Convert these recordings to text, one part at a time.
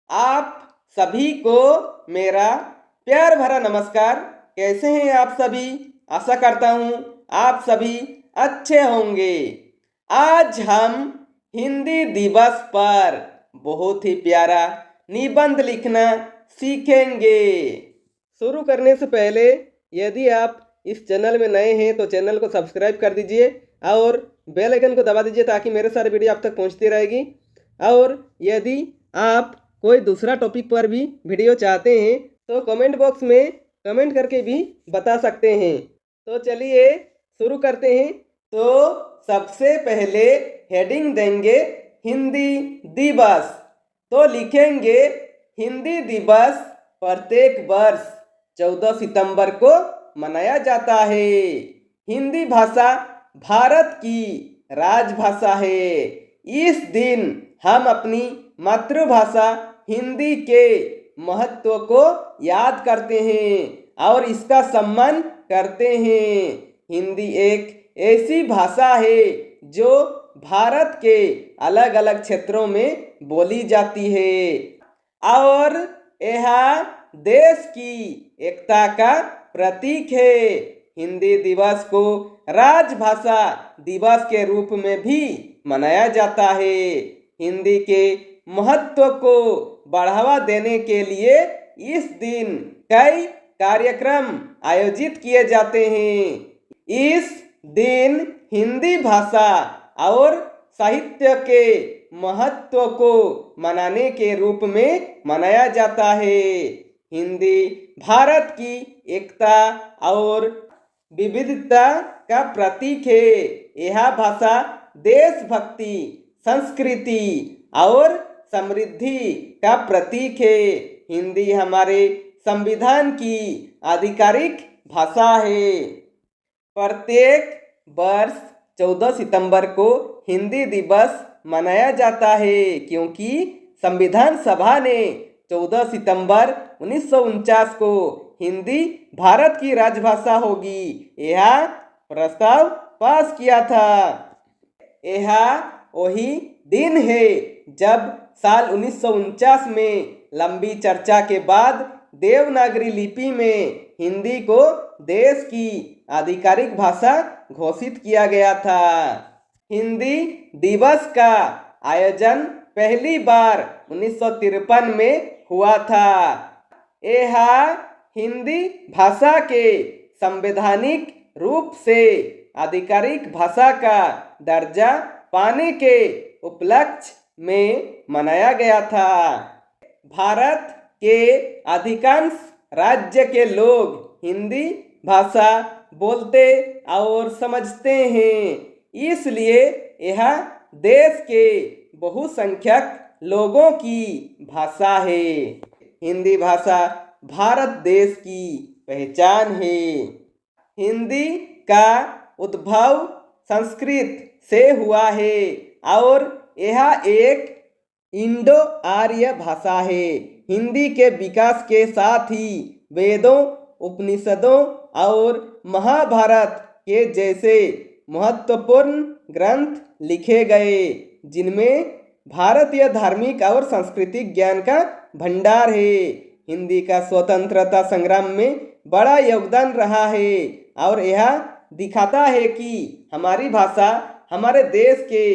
आप सभी को मेरा प्यार भरा नमस्कार। कैसे हैं आप सभी? आशा करता हूँ आप सभी अच्छे होंगे। आज हम हिंदी दिवस पर बहुत ही प्यारा निबंध लिखना सीखेंगे। शुरू करने से पहले यदि आप इस चैनल में नए हैं तो चैनल को सब्सक्राइब कर दीजिए और बेल आइकन को दबा दीजिए ताकि मेरे सारे वीडियो आप तक पहुंचती रहेगी। और यदि आप कोई दूसरा टॉपिक पर भी वीडियो चाहते हैं तो कमेंट बॉक्स में कमेंट करके भी बता सकते हैं। तो चलिए शुरू करते हैं। तो सबसे पहले हेडिंग देंगे हिंदी दिवस। तो लिखेंगे हिंदी दिवस प्रत्येक वर्ष 14 सितंबर को मनाया जाता है। हिंदी भाषा भारत की राजभाषा है। इस दिन हम अपनी मातृभाषा हिंदी के महत्व को याद करते हैं और इसका सम्मान करते हैं। हिंदी एक ऐसी भाषा है जो भारत के अलग अलग क्षेत्रों में बोली जाती है और यह देश की एकता का प्रतीक है। हिंदी दिवस को राजभाषा दिवस के रूप में भी मनाया जाता है। हिंदी के महत्व को बढ़ावा देने के लिए इस दिन कई कार्यक्रम आयोजित किए जाते हैं। इस दिन हिंदी भाषा और साहित्य के महत्व को मनाने के रूप में मनाया जाता है। हिंदी भारत की एकता और विविधता का प्रतीक है। यह भाषा देशभक्ति, संस्कृति और समृद्धि का प्रतीक है। हिंदी हमारे संविधान की आधिकारिक भाषा है। प्रत्येक वर्ष 14 सितंबर को हिंदी दिवस मनाया जाता है क्योंकि संविधान सभा ने 14 सितंबर 1949 को हिंदी भारत की राजभाषा होगी यह प्रस्ताव पास किया था। यह वही दिन है जब साल 1949 में लंबी चर्चा के बाद देवनागरी लिपि में हिंदी को देश की आधिकारिक भाषा घोषित किया गया था। हिंदी दिवस का आयोजन पहली बार 1953 में हुआ था। यह हिंदी भाषा के संवैधानिक रूप से आधिकारिक भाषा का दर्जा पाने के उपलक्ष्य में मनाया गया था। भारत के अधिकांश राज्य के लोग हिंदी भाषा बोलते और समझते हैं, इसलिए यह देश के बहुसंख्यक लोगों की भाषा है। हिंदी भाषा भारत देश की पहचान है। हिंदी का उद्भव संस्कृत से हुआ है और यह एक इंडो आर्य भाषा है। हिंदी के विकास के साथ ही वेदों, उपनिषदों और महाभारत के जैसे महत्वपूर्ण ग्रंथ लिखे गए जिनमें भारतीय धार्मिक और सांस्कृतिक ज्ञान का भंडार है। हिंदी का स्वतंत्रता संग्राम में बड़ा योगदान रहा है और यह दिखाता है कि हमारी भाषा हमारे देश के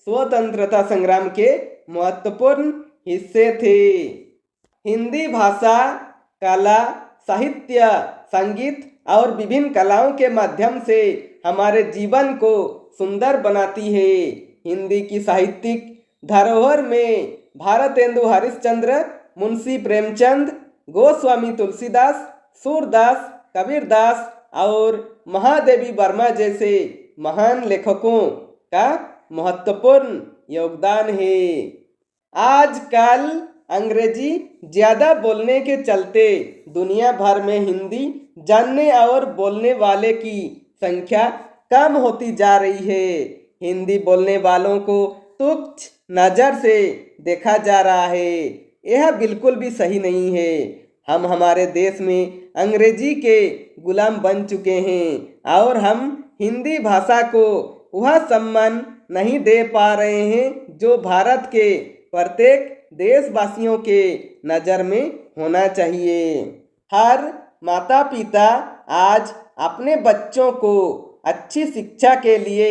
स्वतंत्रता संग्राम के महत्वपूर्ण हिस्से थे। हिंदी भाषा कला, साहित्य, संगीत और विभिन्न कलाओं के माध्यम से हमारे जीवन को सुंदर बनाती है। हिंदी की साहित्यिक धरोहर में भारतेंदु हरिश्चंद्र, मुंशी प्रेमचंद, गोस्वामी तुलसीदास, सूरदास, कबीरदास और महादेवी वर्मा जैसे महान लेखकों का महत्वपूर्ण योगदान है। आजकल अंग्रेजी ज़्यादा बोलने के चलते दुनिया भर में हिंदी जानने और बोलने वाले की संख्या कम होती जा रही है। हिंदी बोलने वालों को तुच्छ नज़र से देखा जा रहा है। यह बिल्कुल भी सही नहीं है। हम हमारे देश में अंग्रेजी के गुलाम बन चुके हैं और हम हिंदी भाषा को वह सम्मान नहीं दे पा रहे हैं जो भारत के प्रत्येक देशवासियों के नज़र में होना चाहिए। हर माता पिता आज अपने बच्चों को अच्छी शिक्षा के लिए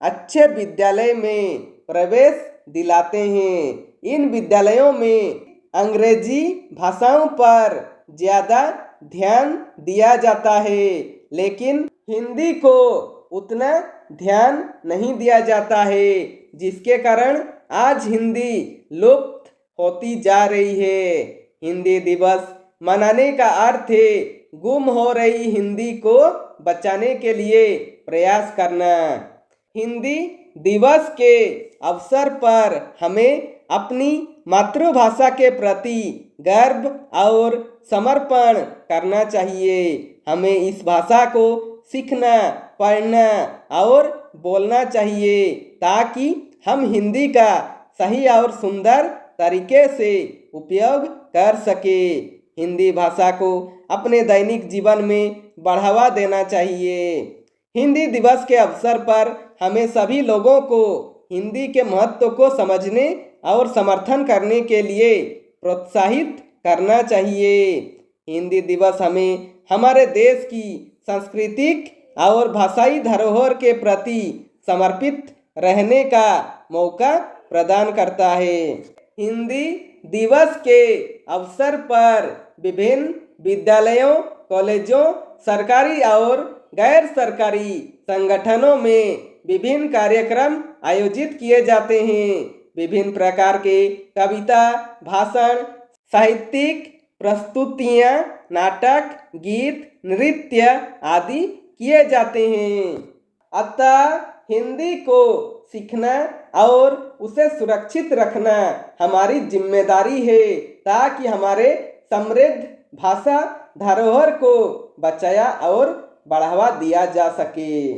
अच्छे विद्यालय में प्रवेश दिलाते हैं। इन विद्यालयों में अंग्रेजी भाषाओं पर ज़्यादा ध्यान दिया जाता है, लेकिन हिंदी को उतना ध्यान नहीं दिया जाता है, जिसके कारण आज हिंदी लुप्त होती जा रही है। हिंदी दिवस मनाने का अर्थ है गुम हो रही हिंदी को बचाने के लिए प्रयास करना। हिंदी दिवस के अवसर पर हमें अपनी मातृभाषा के प्रति गर्व और समर्पण करना चाहिए। हमें इस भाषा को सीखना, पढ़ना और बोलना चाहिए ताकि हम हिंदी का सही और सुंदर तरीके से उपयोग कर सके। हिंदी भाषा को अपने दैनिक जीवन में बढ़ावा देना चाहिए। हिंदी दिवस के अवसर पर हमें सभी लोगों को हिंदी के महत्व को समझने और समर्थन करने के लिए प्रोत्साहित करना चाहिए। हिंदी दिवस हमें हमारे देश की सांस्कृतिक और भाषाई धरोहर के प्रति समर्पित रहने का मौका प्रदान करता है। हिंदी दिवस के अवसर पर विभिन्न विद्यालयों, कॉलेजों, सरकारी और गैर सरकारी संगठनों में विभिन्न कार्यक्रम आयोजित किए जाते हैं। विभिन्न प्रकार के कविता, भाषण, साहित्यिक प्रस्तुतियाँ, नाटक, गीत, नृत्य आदि किए जाते हैं। अतः हिंदी को सीखना और उसे सुरक्षित रखना हमारी जिम्मेदारी है ताकि हमारे समृद्ध भाषा धरोहर को बचाया और बढ़ावा दिया जा सके।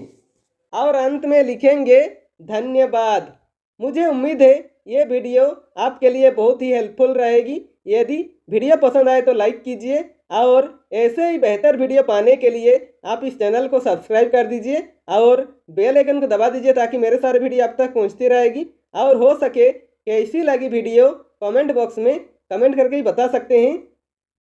और अंत में लिखेंगे धन्यवाद। मुझे उम्मीद है ये वीडियो आपके लिए बहुत ही हेल्पफुल रहेगी। यदि वीडियो पसंद आए तो लाइक कीजिए और ऐसे ही बेहतर वीडियो पाने के लिए आप इस चैनल को सब्सक्राइब कर दीजिए और बेल आइकन को दबा दीजिए ताकि मेरे सारे वीडियो आप तक पहुंचती रहेगी। और हो सके कैसी लगी वीडियो कमेंट बॉक्स में कमेंट करके ही बता सकते हैं।